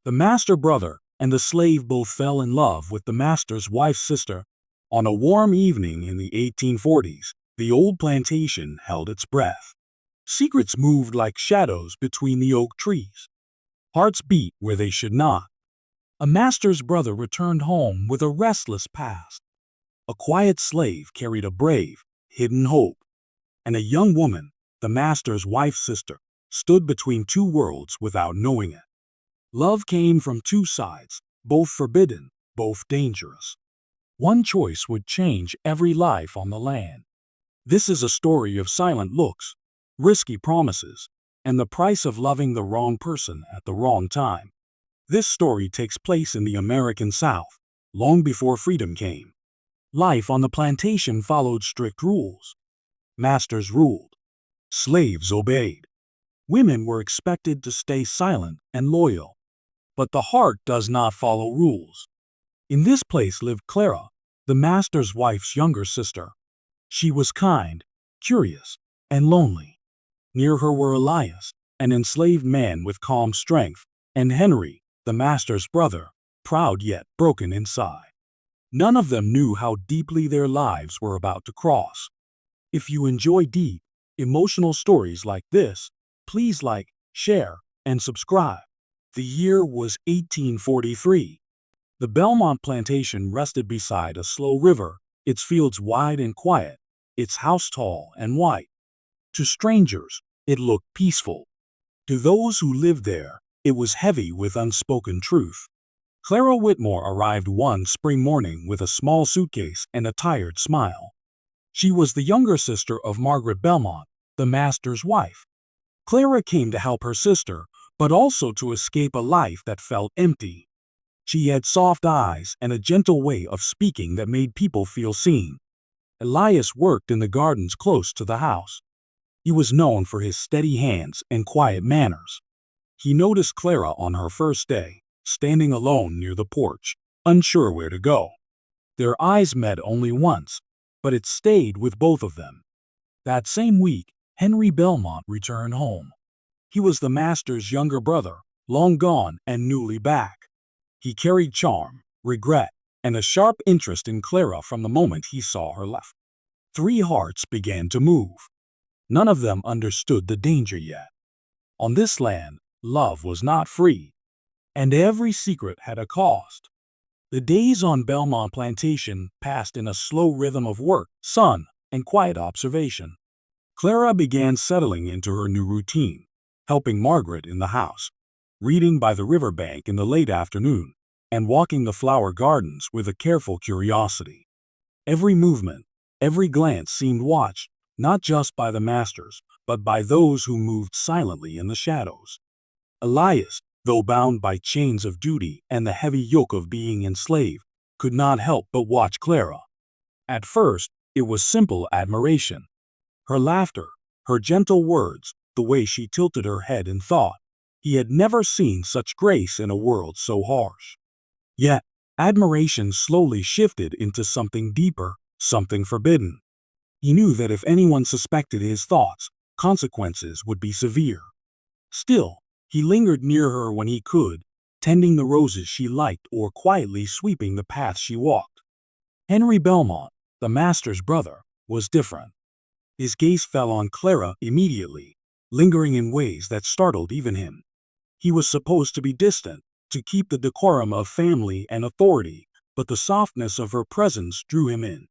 The master brother and the slave both fell in love with the master's wife's sister. On a warm evening in the 1840s, the old plantation held its breath. Secrets moved like shadows between the oak trees. Hearts beat where they should not. A master's brother returned home with a restless past. A quiet slave carried a brave, hidden hope. And a young woman, the master's wife's sister, stood between two worlds without knowing it. Love came from two sides, both forbidden, both dangerous. One choice would change every life on the land. This is a story of silent looks, risky promises, and the price of loving the wrong person at the wrong time. This story takes place in the American South, long before freedom came. Life on the plantation followed strict rules. Masters ruled. Slaves obeyed. Women were expected to stay silent and loyal. But the heart does not follow rules. In this place lived Clara, the master's wife's younger sister. She was kind, curious, and lonely. Near her were Elias, an enslaved man with calm strength, and Henry, the master's brother, proud yet broken inside. None of them knew how deeply their lives were about to cross. If you enjoy deep, emotional stories like this, please like, share, and subscribe. The year was 1843. The Belmont plantation rested beside a slow river, its fields wide and quiet, its house tall and white. To strangers, it looked peaceful. To those who lived there, it was heavy with unspoken truth. Clara Whitmore arrived one spring morning with a small suitcase and a tired smile. She was the younger sister of Margaret Belmont, the master's wife. Clara came to help her sister, but also to escape a life that felt empty. She had soft eyes and a gentle way of speaking that made people feel seen. Elias worked in the gardens close to the house. He was known for his steady hands and quiet manners. He noticed Clara on her first day, standing alone near the porch, unsure where to go. Their eyes met only once, but it stayed with both of them. That same week, Henry Belmont returned home. He was the master's younger brother, long gone and newly back. He carried charm, regret, and a sharp interest in Clara from the moment he saw her left. Three hearts began to move. None of them understood the danger yet. On this land, love was not free, and every secret had a cost. The days on Belmont Plantation passed in a slow rhythm of work, sun, and quiet observation. Clara began settling into her new routine, helping Margaret in the house, reading by the riverbank in the late afternoon, and walking the flower gardens with a careful curiosity. Every movement, every glance seemed watched, not just by the masters, but by those who moved silently in the shadows. Elias, though bound by chains of duty and the heavy yoke of being enslaved, could not help but watch Clara. At first, it was simple admiration. Her laughter, her gentle words, the way she tilted her head in thought. He had never seen such grace in a world so harsh. Yet, admiration slowly shifted into something deeper, something forbidden. He knew that if anyone suspected his thoughts, consequences would be severe. Still, he lingered near her when he could, tending the roses she liked or quietly sweeping the path she walked. Henry Belmont, the master's brother, was different. His gaze fell on Clara immediately, lingering in ways that startled even him. He was supposed to be distant, to keep the decorum of family and authority, but the softness of her presence drew him in.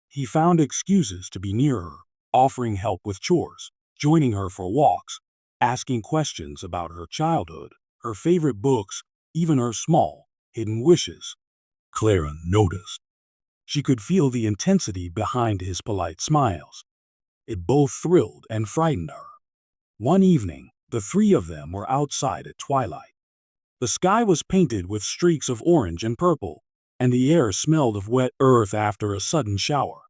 He found excuses to be near her, offering help with chores, joining her for walks, asking questions about her childhood, her favorite books, even her small, hidden wishes. Clara noticed. She could feel the intensity behind his polite smiles. It both thrilled and frightened her. One evening, the three of them were outside at twilight. The sky was painted with streaks of orange and purple, and the air smelled of wet earth after a sudden shower.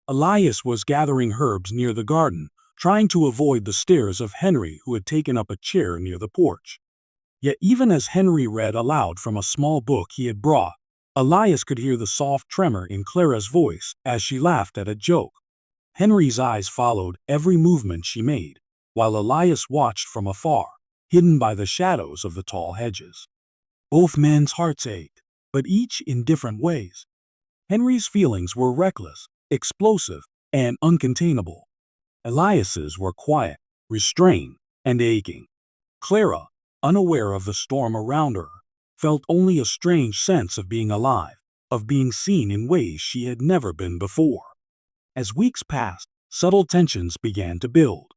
Elias was gathering herbs near the garden, trying to avoid the stares of Henry, who had taken up a chair near the porch. Yet even as Henry read aloud from a small book he had brought, Elias could hear the soft tremor in Clara's voice as she laughed at a joke. Henry's eyes followed every movement she made, while Elias watched from afar, hidden by the shadows of the tall hedges. Both men's hearts ached, but each in different ways. Henry's feelings were reckless, explosive, and uncontainable. Elias's were quiet, restrained, and aching. Clara, unaware of the storm around her, felt only a strange sense of being alive, of being seen in ways she had never been before. As weeks passed, subtle tensions began to build.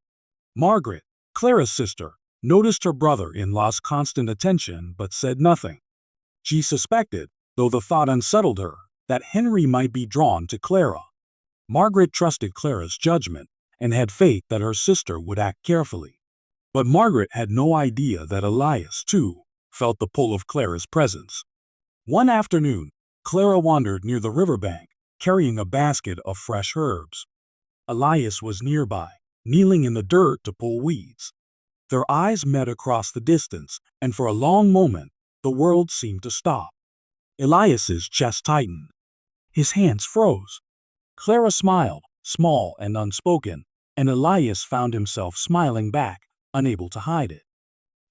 Margaret, Clara's sister, noticed her brother-in-law's constant attention but said nothing. She suspected, though the thought unsettled her, that Henry might be drawn to Clara. Margaret trusted Clara's judgment and had faith that her sister would act carefully. But Margaret had no idea that Elias, too, felt the pull of Clara's presence. One afternoon, Clara wandered near the riverbank, carrying a basket of fresh herbs. Elias was nearby, kneeling in the dirt to pull weeds. Their eyes met across the distance, and for a long moment, the world seemed to stop. Elias's chest tightened. His hands froze. Clara smiled, small and unspoken, and Elias found himself smiling back, unable to hide it.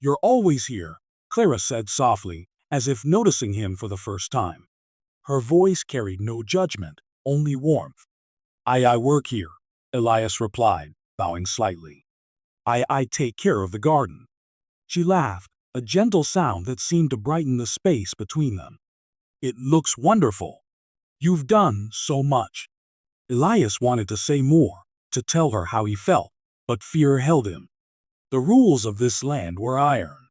"You're always here," Clara said softly, as if noticing him for the first time. Her voice carried no judgment, only warmth. I work here," Elias replied, bowing slightly. I take care of the garden." She laughed, a gentle sound that seemed to brighten the space between them. "It looks wonderful. You've done so much." Elias wanted to say more, to tell her how he felt, but fear held him. The rules of this land were iron.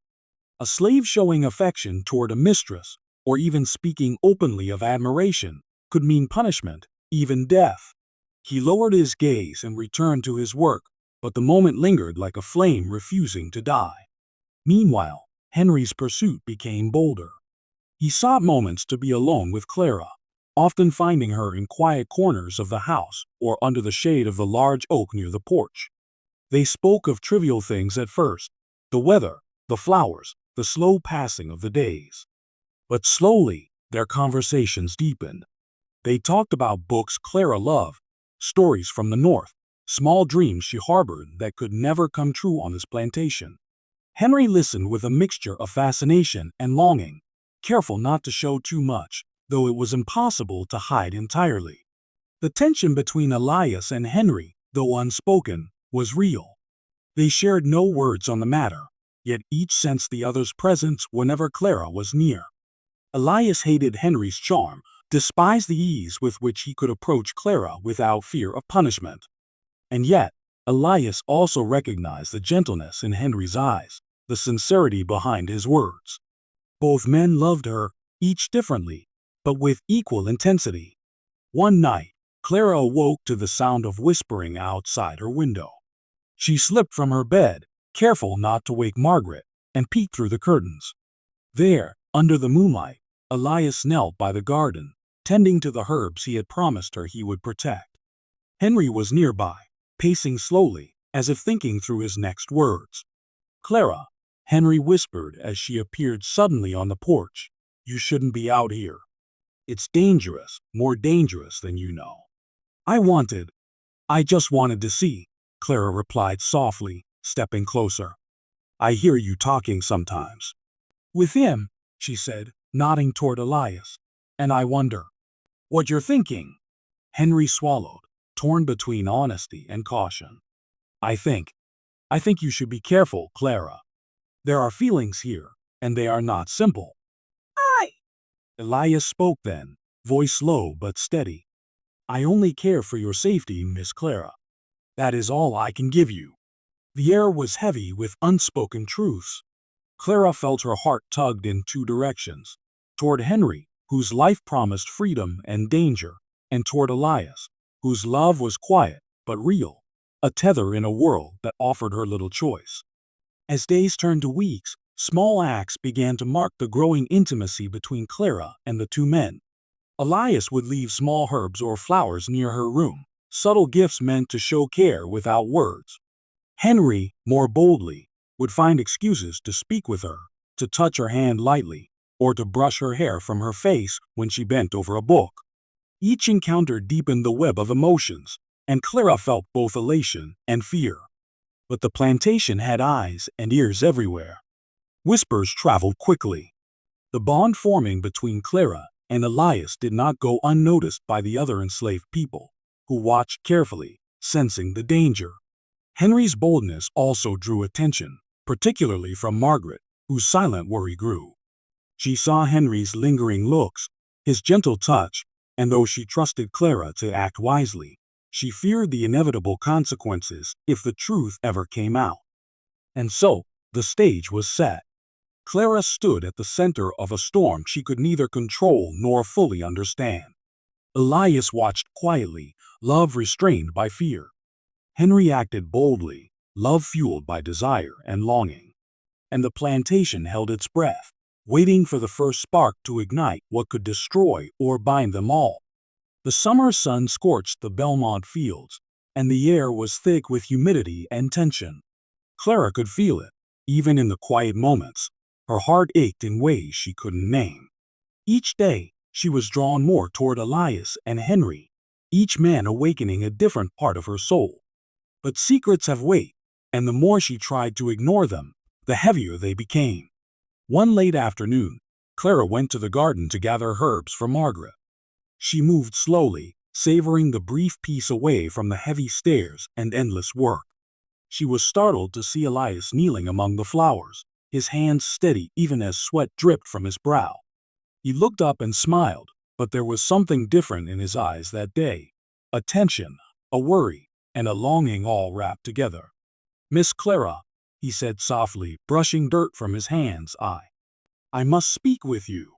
A slave showing affection toward a mistress, or even speaking openly of admiration, could mean punishment, even death. He lowered his gaze and returned to his work, but the moment lingered like a flame refusing to die. Meanwhile, Henry's pursuit became bolder. He sought moments to be alone with Clara, often finding her in quiet corners of the house or under the shade of the large oak near the porch. They spoke of trivial things at first, the weather, the flowers, the slow passing of the days. But slowly, their conversations deepened. They talked about books Clara loved, stories from the north, small dreams she harbored that could never come true on this plantation. Henry listened with a mixture of fascination and longing, careful not to show too much, though it was impossible to hide entirely. The tension between Elias and Henry, though unspoken, was real. They shared no words on the matter, yet each sensed the other's presence whenever Clara was near. Elias hated Henry's charm, despised the ease with which he could approach Clara without fear of punishment. And yet, Elias also recognized the gentleness in Henry's eyes, the sincerity behind his words. Both men loved her, each differently, but with equal intensity. One night, Clara awoke to the sound of whispering outside her window. She slipped from her bed, careful not to wake Margaret, and peeked through the curtains. There, under the moonlight, Elias knelt by the garden, tending to the herbs he had promised her he would protect. Henry was nearby, pacing slowly, as if thinking through his next words. "Clara," Henry whispered as she appeared suddenly on the porch, "you shouldn't be out here. It's dangerous, more dangerous than you know." I just wanted to see," Clara replied softly, stepping closer. "I hear you talking sometimes." "With him," she said, nodding toward Elias. "And I wonder what you're thinking." Henry swallowed, torn between honesty and caution. I think you should be careful, Clara. There are feelings here, and they are not simple." "I—" Elias spoke then, voice low but steady. "I only care for your safety, Miss Clara. That is all I can give you." The air was heavy with unspoken truths. Clara felt her heart tugged in two directions, toward Henry, whose life promised freedom and danger, and toward Elias, whose love was quiet but real, a tether in a world that offered her little choice. As days turned to weeks, small acts began to mark the growing intimacy between Clara and the two men. Elias would leave small herbs or flowers near her room, subtle gifts meant to show care without words. Henry, more boldly, would find excuses to speak with her, to touch her hand lightly, or to brush her hair from her face when she bent over a book. Each encounter deepened the web of emotions, and Clara felt both elation and fear. But the plantation had eyes and ears everywhere. Whispers traveled quickly. The bond forming between Clara and Elias did not go unnoticed by the other enslaved people, who watched carefully, sensing the danger. Henry's boldness also drew attention, particularly from Margaret, whose silent worry grew. She saw Henry's lingering looks, his gentle touch, and though she trusted Clara to act wisely, she feared the inevitable consequences if the truth ever came out. And so, the stage was set. Clara stood at the center of a storm she could neither control nor fully understand. Elias watched quietly, love restrained by fear. Henry acted boldly, love fueled by desire and longing. And the plantation held its breath, waiting for the first spark to ignite what could destroy or bind them all. The summer sun scorched the Belmont fields, and the air was thick with humidity and tension. Clara could feel it, even in the quiet moments. Her heart ached in ways she couldn't name. Each day, she was drawn more toward Elias and Henry, each man awakening a different part of her soul. But secrets have weight, and the more she tried to ignore them, the heavier they became. One late afternoon, Clara went to the garden to gather herbs for Margaret. She moved slowly, savoring the brief peace away from the heavy stairs and endless work. She was startled to see Elias kneeling among the flowers, his hands steady even as sweat dripped from his brow. He looked up and smiled, but there was something different in his eyes that day. A tension, a worry, and a longing all wrapped together. "Miss Clara," he said softly, brushing dirt from his hands, I must speak with you."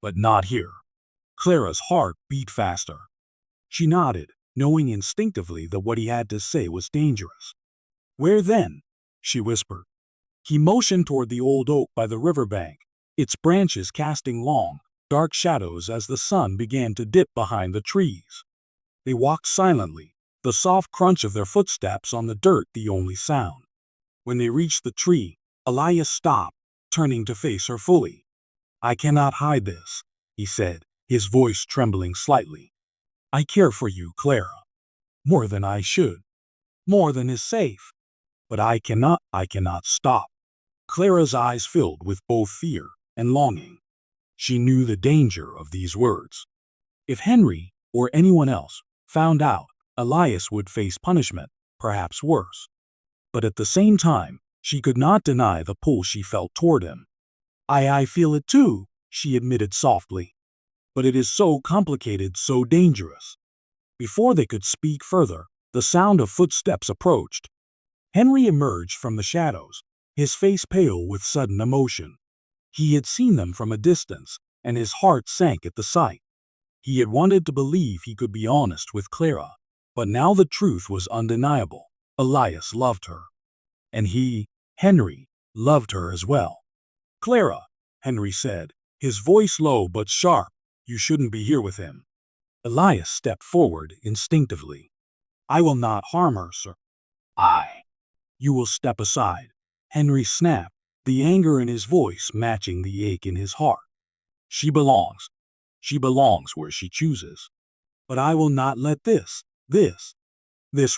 "But not here." Clara's heart beat faster. She nodded, knowing instinctively that what he had to say was dangerous. "Where then?" she whispered. He motioned toward the old oak by the riverbank, its branches casting long, dark shadows as the sun began to dip behind the trees. They walked silently, the soft crunch of their footsteps on the dirt the only sound. When they reached the tree, Elias stopped, turning to face her fully. "I cannot hide this," he said, his voice trembling slightly. "I care for you, Clara. More than I should. More than is safe. But I cannot stop." Clara's eyes filled with both fear and longing. She knew the danger of these words. If Henry, or anyone else, found out, Elias would face punishment, perhaps worse. But at the same time, she could not deny the pull she felt toward him. I feel it too," she admitted softly. "But it is so complicated, so dangerous." Before they could speak further, the sound of footsteps approached. Henry emerged from the shadows, his face pale with sudden emotion. He had seen them from a distance, and his heart sank at the sight. He had wanted to believe he could be honest with Clara, but now the truth was undeniable. Elias loved her. And he, Henry, loved her as well. "Clara," Henry said, his voice low but sharp, "you shouldn't be here with him." Elias stepped forward instinctively. "I will not harm her, sir." "You will step aside," Henry snapped, the anger in his voice matching the ache in his heart. She belongs where she chooses. But I will not let this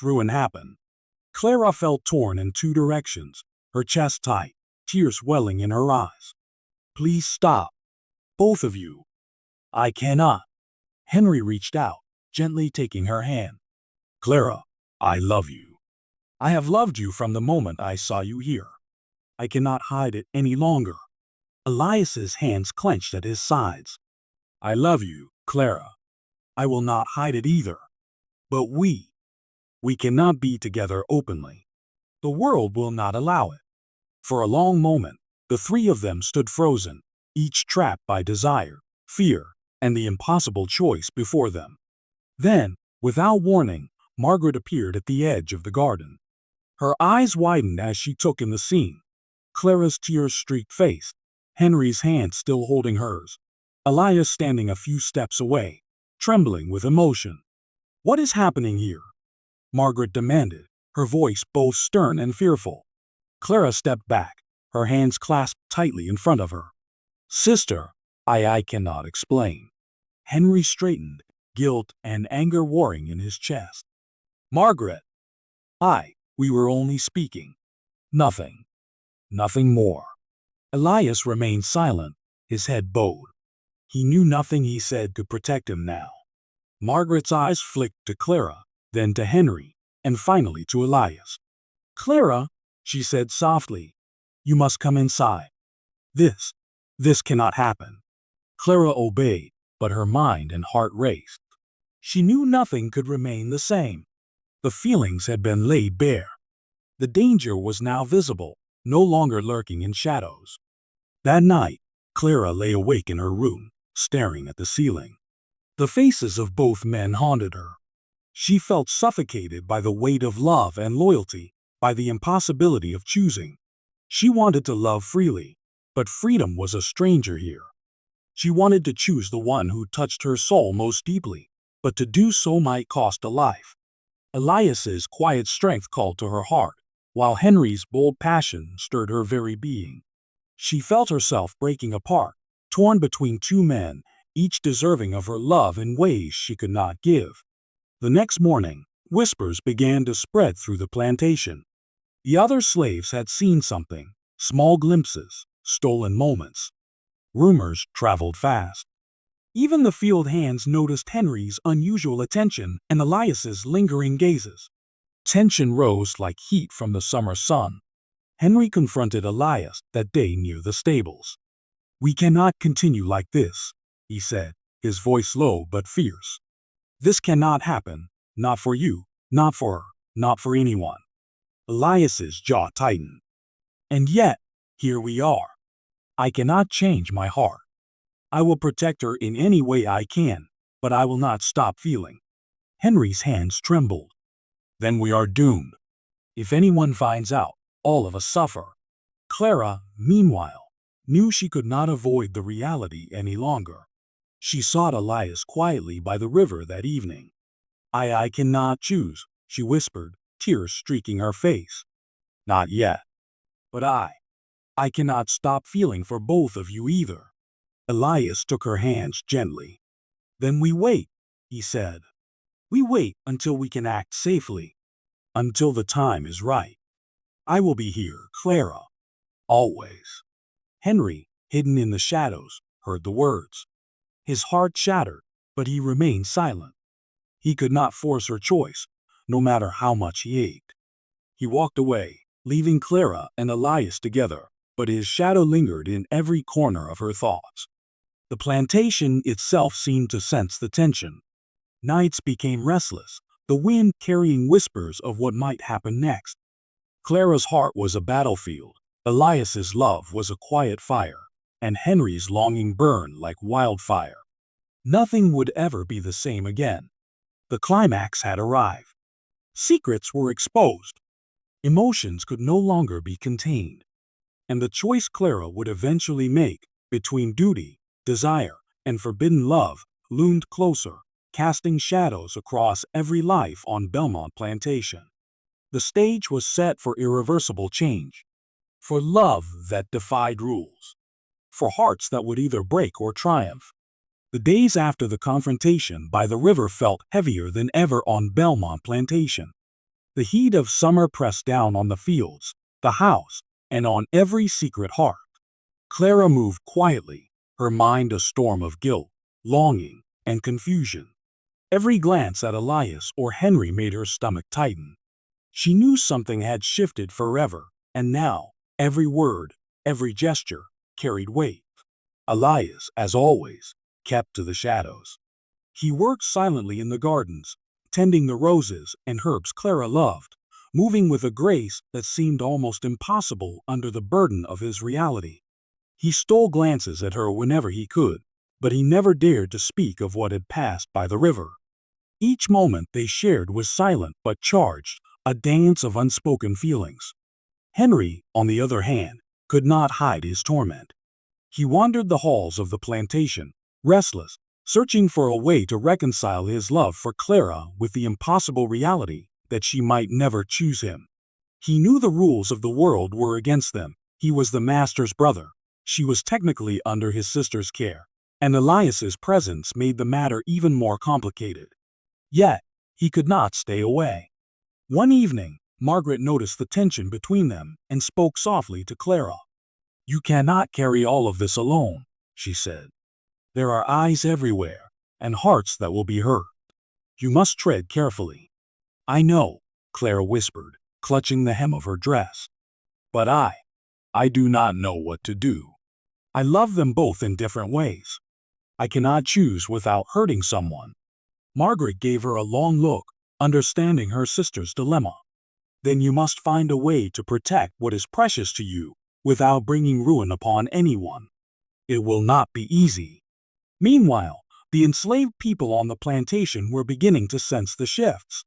ruin happen." Clara felt torn in two directions, her chest tight, tears welling in her eyes. "Please stop. Both of you." "I cannot." Henry reached out, gently taking her hand. "Clara, I love you. I have loved you from the moment I saw you here. I cannot hide it any longer." Elias's hands clenched at his sides. "I love you, Clara. I will not hide it either. But we cannot be together openly. The world will not allow it." For a long moment, the three of them stood frozen, each trapped by desire, fear, and the impossible choice before them. Then, without warning, Margaret appeared at the edge of the garden. Her eyes widened as she took in the scene. Clara's tear-streaked face, Henry's hand still holding hers, Elias standing a few steps away, trembling with emotion. "What is happening here?" Margaret demanded, her voice both stern and fearful. Clara stepped back, her hands clasped tightly in front of her. "Sister, I cannot explain." Henry straightened, guilt and anger warring in his chest. "Margaret, we were only speaking. Nothing more." Elias remained silent, His head bowed. He knew nothing he said could protect him now. Margaret's eyes flicked to Clara, then to Henry, and finally to Elias. "Clara," she said softly, "you must come inside. This, this cannot happen." Clara obeyed, but her mind and heart raced. She knew nothing could remain the same. The feelings had been laid bare. The danger was now visible, no longer lurking in shadows. That night, Clara lay awake in her room, staring at the ceiling. The faces of both men haunted her. She felt suffocated by the weight of love and loyalty, by the impossibility of choosing. She wanted to love freely, but freedom was a stranger here. She wanted to choose the one who touched her soul most deeply, but to do so might cost a life. Elias's quiet strength called to her heart, while Henry's bold passion stirred her very being. She felt herself breaking apart, torn between two men, each deserving of her love in ways she could not give. The next morning, whispers began to spread through the plantation. The other slaves had seen something, small glimpses, stolen moments. Rumors traveled fast. Even the field hands noticed Henry's unusual attention and Elias's lingering gazes. Tension rose like heat from the summer sun. Henry confronted Elias that day near the stables. "We cannot continue like this," he said, his voice low but fierce. "This cannot happen, not for you, not for her, not for anyone." Elias's jaw tightened. "And yet, here we are. I cannot change my heart. I will protect her in any way I can, but I will not stop feeling." Henry's hands trembled. "Then we are doomed. If anyone finds out, all of us suffer." Clara, meanwhile, knew she could not avoid the reality any longer. She sought Elias quietly by the river that evening. I cannot choose," she whispered, tears streaking her face. "Not yet. But I cannot stop feeling for both of you either." Elias took her hands gently. "Then we wait," he said. "We wait until we can act safely. Until the time is right. I will be here, Clara. Always." Henry, hidden in the shadows, heard the words. His heart shattered, but he remained silent. He could not force her choice, no matter how much he ached. He walked away, leaving Clara and Elias together, but his shadow lingered in every corner of her thoughts. The plantation itself seemed to sense the tension. Nights became restless, the wind carrying whispers of what might happen next. Clara's heart was a battlefield, Elias's love was a quiet fire, and Henry's longing burned like wildfire. Nothing would ever be the same again. The climax had arrived. Secrets were exposed. Emotions could no longer be contained. And the choice Clara would eventually make between duty, desire, and forbidden love loomed closer, casting shadows across every life on Belmont Plantation. The stage was set for irreversible change, for love that defied rules, for hearts that would either break or triumph. The days after the confrontation by the river felt heavier than ever on Belmont Plantation. The heat of summer pressed down on the fields, the house, and on every secret heart. Clara moved quietly, her mind a storm of guilt, longing, and confusion. Every glance at Elias or Henry made her stomach tighten. She knew something had shifted forever, and now, every word, every gesture, carried weight. Elias, as always, kept to the shadows. He worked silently in the gardens, tending the roses and herbs Clara loved, moving with a grace that seemed almost impossible under the burden of his reality. He stole glances at her whenever he could, but he never dared to speak of what had passed by the river. Each moment they shared was silent but charged, a dance of unspoken feelings. Henry, on the other hand, could not hide his torment. He wandered the halls of the plantation, restless, searching for a way to reconcile his love for Clara with the impossible reality that she might never choose him. He knew the rules of the world were against them. He was the master's brother. She was technically under his sister's care, and Elias's presence made the matter even more complicated. Yet, he could not stay away. One evening, Margaret noticed the tension between them and spoke softly to Clara. "You cannot carry all of this alone," she said. There are eyes everywhere, and hearts that will be hurt. You must tread carefully. I know, Clara whispered, clutching the hem of her dress. But I do not know what to do. I love them both in different ways. I cannot choose without hurting someone. Margaret gave her a long look, understanding her sister's dilemma. Then you must find a way to protect what is precious to you without bringing ruin upon anyone. It will not be easy. Meanwhile, the enslaved people on the plantation were beginning to sense the shifts.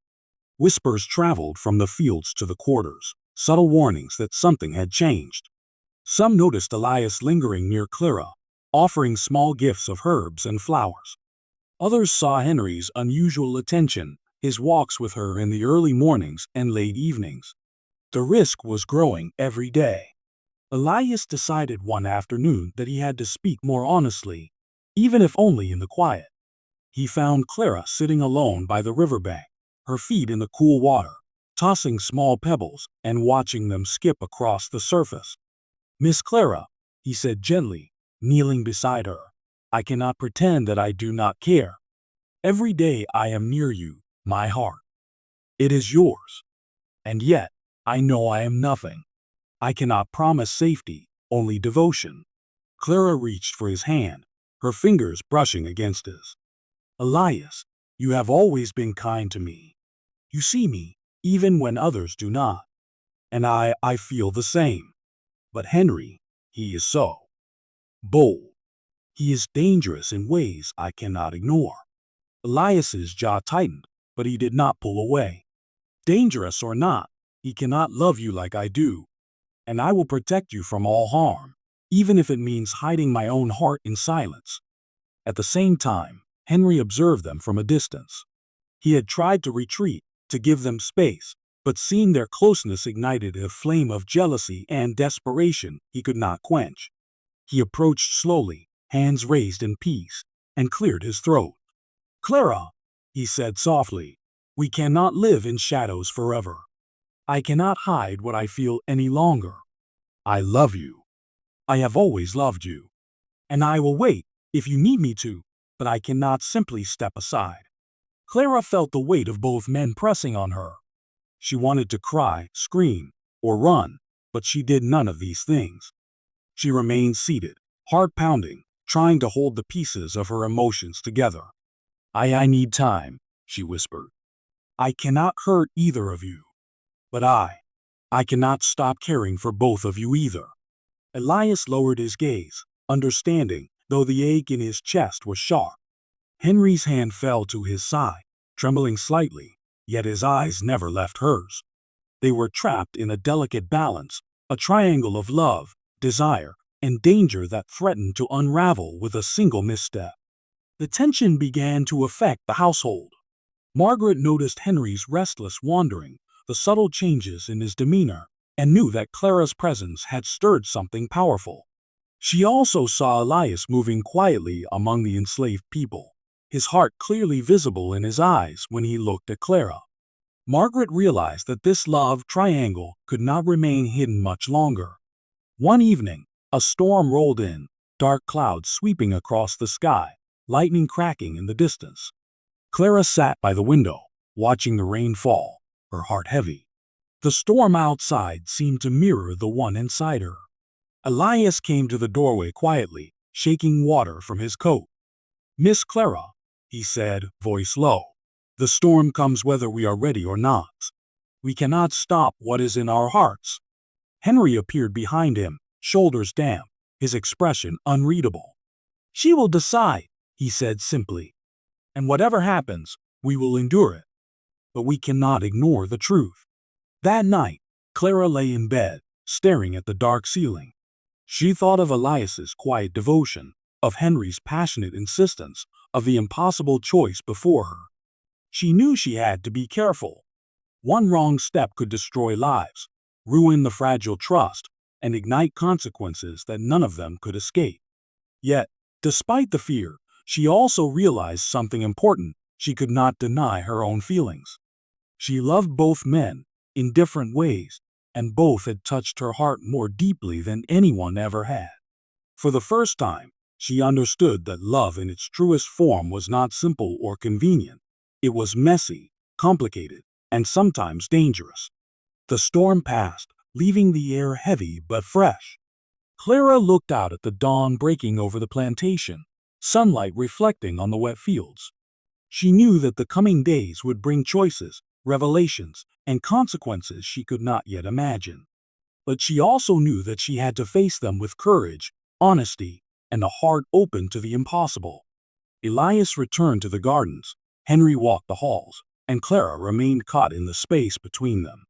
Whispers traveled from the fields to the quarters, subtle warnings that something had changed. Some noticed Elias lingering near Clara, offering small gifts of herbs and flowers. Others saw Henry's unusual attention, his walks with her in the early mornings and late evenings. The risk was growing every day. Elias decided one afternoon that he had to speak more honestly, even if only in the quiet. He found Clara sitting alone by the riverbank, her feet in the cool water, tossing small pebbles and watching them skip across the surface. "Miss Clara," he said gently, kneeling beside her, "I cannot pretend that I do not care. Every day I am near you, my heart. It is yours. And yet, I know I am nothing. I cannot promise safety, only devotion." Clara reached for his hand, her fingers brushing against his. "Elias, you have always been kind to me. You see me, even when others do not. And I feel the same. But Henry, he is so bold. He is dangerous in ways I cannot ignore." Elias's jaw tightened, but he did not pull away. "Dangerous or not, he cannot love you like I do. And I will protect you from all harm, even if it means hiding my own heart in silence." At the same time, Henry observed them from a distance. He had tried to retreat, to give them space, but seeing their closeness ignited a flame of jealousy and desperation he could not quench. He approached slowly, hands raised in peace, and cleared his throat. "Clara," he said softly, "we cannot live in shadows forever. I cannot hide what I feel any longer. I love you. I have always loved you. And I will wait, if you need me to, but I cannot simply step aside." Clara felt the weight of both men pressing on her. She wanted to cry, scream, or run, but she did none of these things. She remained seated, heart pounding, trying to hold the pieces of her emotions together. I need time," she whispered. "I cannot hurt either of you. But I cannot stop caring for both of you either." Elias lowered his gaze, understanding, though the ache in his chest was sharp. Henry's hand fell to his side, trembling slightly, yet his eyes never left hers. They were trapped in a delicate balance, a triangle of love, desire, and danger that threatened to unravel with a single misstep. The tension began to affect the household. Margaret noticed Henry's restless wandering, the subtle changes in his demeanor, and knew that Clara's presence had stirred something powerful. She also saw Elias moving quietly among the enslaved people, his heart clearly visible in his eyes when he looked at Clara. Margaret realized that this love triangle could not remain hidden much longer. One evening, a storm rolled in, dark clouds sweeping across the sky, lightning cracking in the distance. Clara sat by the window, watching the rain fall, her heart heavy. The storm outside seemed to mirror the one inside her. Elias came to the doorway quietly, shaking water from his coat. "Miss Clara," he said, voice low, "the storm comes whether we are ready or not. We cannot stop what is in our hearts." Henry appeared behind him, shoulders damp, his expression unreadable. "She will decide," he said simply. "And whatever happens, we will endure it. But we cannot ignore the truth." That night, Clara lay in bed, staring at the dark ceiling. She thought of Elias's quiet devotion, of Henry's passionate insistence, of the impossible choice before her. She knew she had to be careful. One wrong step could destroy lives, ruin the fragile trust, and ignite consequences that none of them could escape. Yet, despite the fear, she also realized something important: she could not deny her own feelings. She loved both men, in different ways, and both had touched her heart more deeply than anyone ever had. For the first time, She understood that love in its truest form was not simple or convenient. It was messy, complicated, and sometimes dangerous. The storm passed, leaving the air heavy but fresh. Clara looked out at the dawn breaking over the plantation, sunlight reflecting on the wet fields. She knew that the coming days would bring choices, revelations, and consequences she could not yet imagine. But she also knew that she had to face them with courage, honesty, and a heart open to the impossible. Elias returned to the gardens, Henry walked the halls, and Clara remained caught in the space between them.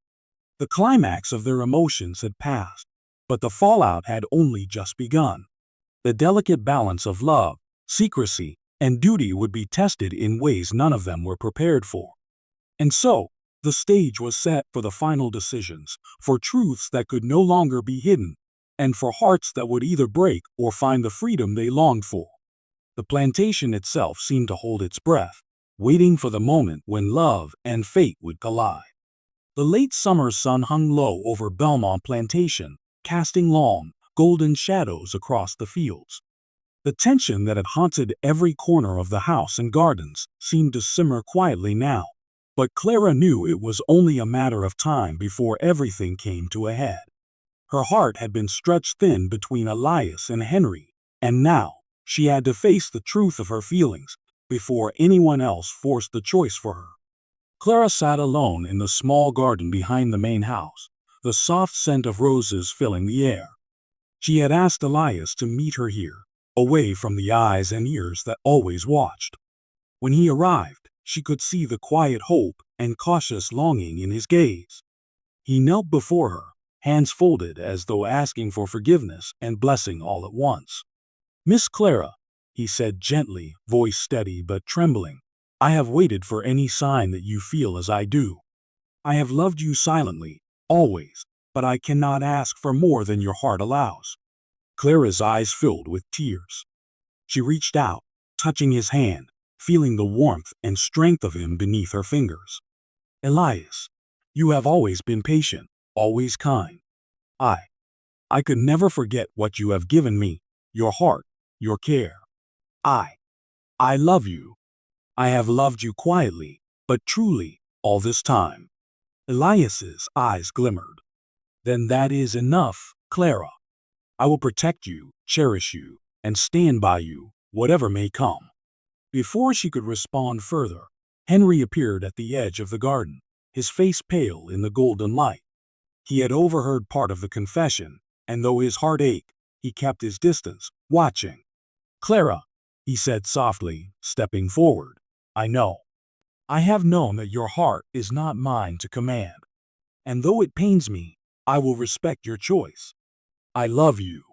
The climax of their emotions had passed, but the fallout had only just begun. The delicate balance of love, secrecy, and duty would be tested in ways none of them were prepared for. And so, the stage was set for the final decisions, for truths that could no longer be hidden, and for hearts that would either break or find the freedom they longed for. The plantation itself seemed to hold its breath, waiting for the moment when love and fate would collide. The late summer sun hung low over Belmont Plantation, casting long, golden shadows across the fields. The tension that had haunted every corner of the house and gardens seemed to simmer quietly now, but Clara knew it was only a matter of time before everything came to a head. Her heart had been stretched thin between Elias and Henry, and now she had to face the truth of her feelings before anyone else forced the choice for her. Clara sat alone in the small garden behind the main house, the soft scent of roses filling the air. She had asked Elias to meet her here, away from the eyes and ears that always watched. When he arrived, she could see the quiet hope and cautious longing in his gaze. He knelt before her, hands folded as though asking for forgiveness and blessing all at once. "Miss Clara," he said gently, voice steady but trembling, "I have waited for any sign that you feel as I do. I have loved you silently, always, but I cannot ask for more than your heart allows." Clara's eyes filled with tears. She reached out, touching his hand, feeling the warmth and strength of him beneath her fingers. "Elias, you have always been patient, always kind. I, I could never forget what you have given me, your heart, your care. I love you. I have loved you quietly, but truly, all this time." Elias's eyes glimmered. "Then that is enough, Clara. I will protect you, cherish you, and stand by you, whatever may come." Before she could respond further, Henry appeared at the edge of the garden, his face pale in the golden light. He had overheard part of the confession, and though his heart ached, he kept his distance, watching. "Clara," he said softly, stepping forward, "I know. I have known that your heart is not mine to command. And though it pains me, I will respect your choice. I love you.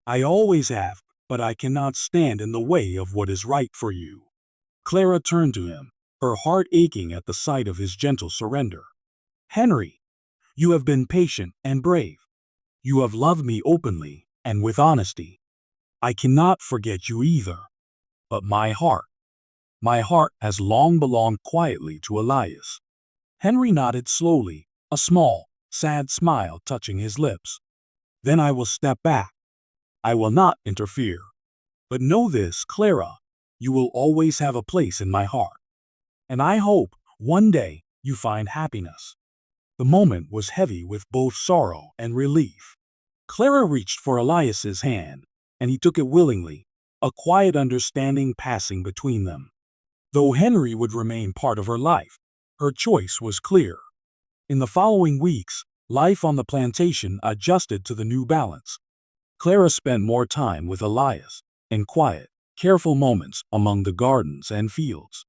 I always have, but I cannot stand in the way of what is right for you." Clara turned to him, her heart aching at the sight of his gentle surrender. "Henry, you have been patient and brave. You have loved me openly and with honesty. I cannot forget you either. But my heart has long belonged quietly to Elias." Henry nodded slowly, a small, sad smile touching his lips. "Then I will step back. I will not interfere. But know this, Clara, you will always have a place in my heart. And I hope, one day, you find happiness." The moment was heavy with both sorrow and relief. Clara reached for Elias's hand, and he took it willingly, a quiet understanding passing between them. Though Henry would remain part of her life, her choice was clear. In the following weeks, life on the plantation adjusted to the new balance. Clara spent more time with Elias, in quiet, careful moments among the gardens and fields.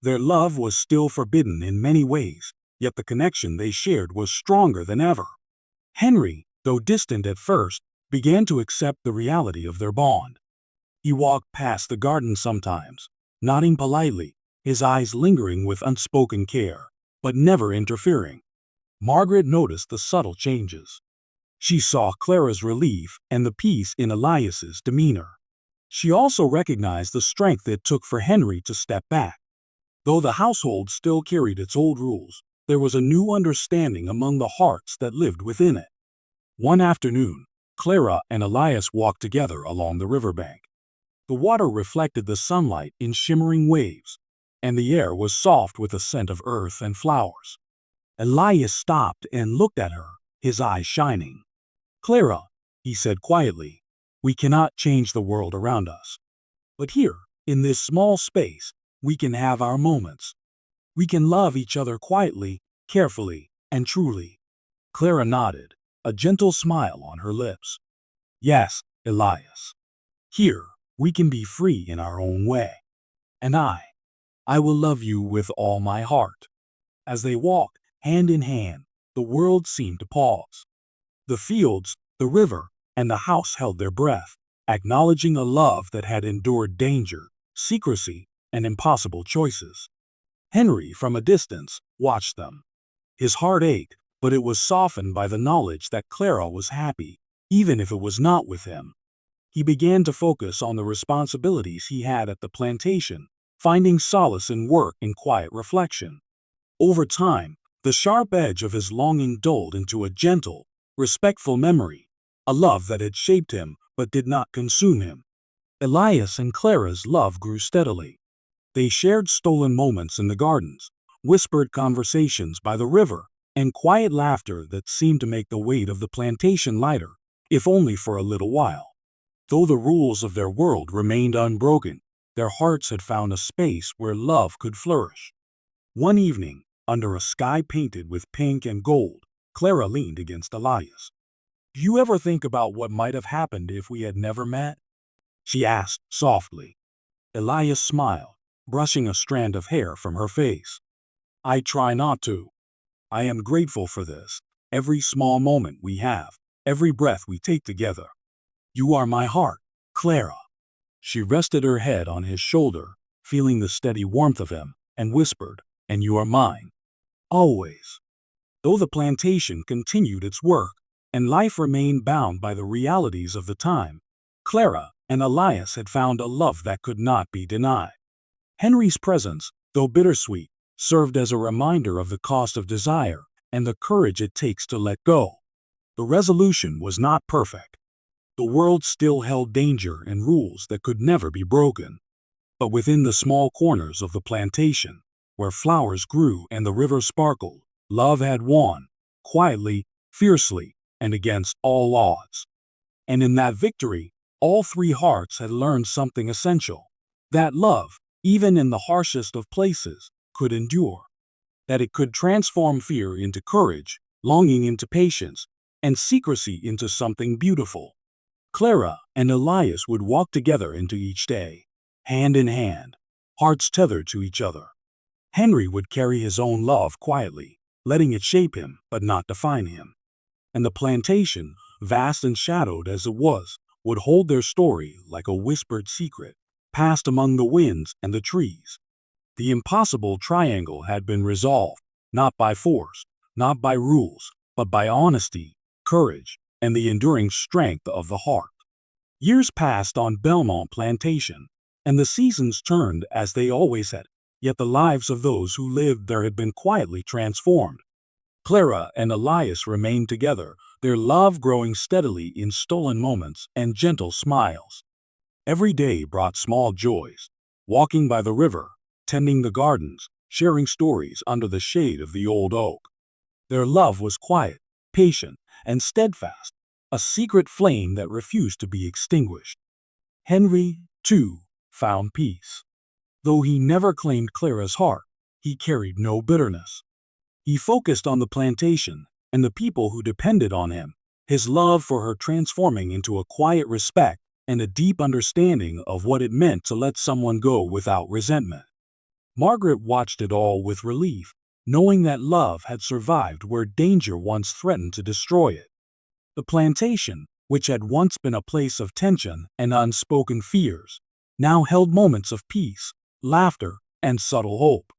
Their love was still forbidden in many ways, yet the connection they shared was stronger than ever. Henry, though distant at first, began to accept the reality of their bond. He walked past the garden sometimes, nodding politely, his eyes lingering with unspoken care, but never interfering. Margaret noticed the subtle changes. She saw Clara's relief and the peace in Elias's demeanor. She also recognized the strength it took for Henry to step back. Though the household still carried its old rules, there was a new understanding among the hearts that lived within it. One afternoon, Clara and Elias walked together along the riverbank. The water reflected the sunlight in shimmering waves, and the air was soft with the scent of earth and flowers. Elias stopped and looked at her, his eyes shining. "Clara," he said quietly, "we cannot change the world around us. But here, in this small space, we can have our moments. We can love each other quietly, carefully, and truly." Clara nodded, a gentle smile on her lips. "Yes, Elias. Here, we can be free in our own way. And I will love you with all my heart." As they walked, hand in hand, the world seemed to pause. The fields, the river, and the house held their breath, acknowledging a love that had endured danger, secrecy, and impossible choices. Henry, from a distance, watched them. His heart ached, but it was softened by the knowledge that Clara was happy, even if it was not with him. He began to focus on the responsibilities he had at the plantation, finding solace in work and quiet reflection. Over time, the sharp edge of his longing dulled into a gentle, respectful memory, a love that had shaped him but did not consume him. Elias and Clara's love grew steadily. They shared stolen moments in the gardens, whispered conversations by the river, and quiet laughter that seemed to make the weight of the plantation lighter, if only for a little while. Though the rules of their world remained unbroken, their hearts had found a space where love could flourish. One evening, under a sky painted with pink and gold, Clara leaned against Elias. "Do you ever think about what might have happened if we had never met?" she asked softly. Elias smiled, brushing a strand of hair from her face. "I try not to. I am grateful for this, every small moment we have, every breath we take together. You are my heart, Clara." She rested her head on his shoulder, feeling the steady warmth of him, and whispered, "And you are mine. Always." Though the plantation continued its work, and life remained bound by the realities of the time, Clara and Elias had found a love that could not be denied. Henry's presence, though bittersweet, served as a reminder of the cost of desire and the courage it takes to let go. The resolution was not perfect. The world still held danger and rules that could never be broken. But within the small corners of the plantation, where flowers grew and the river sparkled, love had won, quietly, fiercely, and against all odds. And in that victory, all three hearts had learned something essential: that love, even in the harshest of places, could endure. That it could transform fear into courage, longing into patience, and secrecy into something beautiful. Clara and Elias would walk together into each day, hand in hand, hearts tethered to each other. Henry would carry his own love quietly, letting it shape him but not define him. And the plantation, vast and shadowed as it was, would hold their story like a whispered secret, passed among the winds and the trees. The impossible triangle had been resolved, not by force, not by rules, but by honesty, courage, and the enduring strength of the heart. Years passed on Belmont Plantation, and the seasons turned as they always had, yet the lives of those who lived there had been quietly transformed. Clara and Elias remained together, their love growing steadily in stolen moments and gentle smiles. Every day brought small joys: walking by the river, tending the gardens, sharing stories under the shade of the old oak. Their love was quiet, patient, and steadfast, a secret flame that refused to be extinguished. Henry, too, found peace. Though he never claimed Clara's heart, he carried no bitterness. He focused on the plantation and the people who depended on him, his love for her transforming into a quiet respect and a deep understanding of what it meant to let someone go without resentment. Margaret watched it all with relief, knowing that love had survived where danger once threatened to destroy it. The plantation, which had once been a place of tension and unspoken fears, now held moments of peace, laughter, and subtle hope.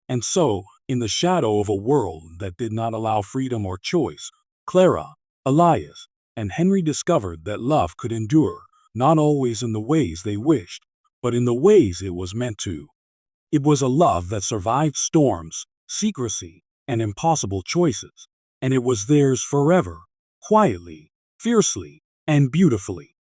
And so, in the shadow of a world that did not allow freedom or choice, Clara, Elias, and Henry discovered that love could endure, not always in the ways they wished, but in the ways it was meant to. It was a love that survived storms, secrecy, and impossible choices, and it was theirs forever, quietly, fiercely, and beautifully.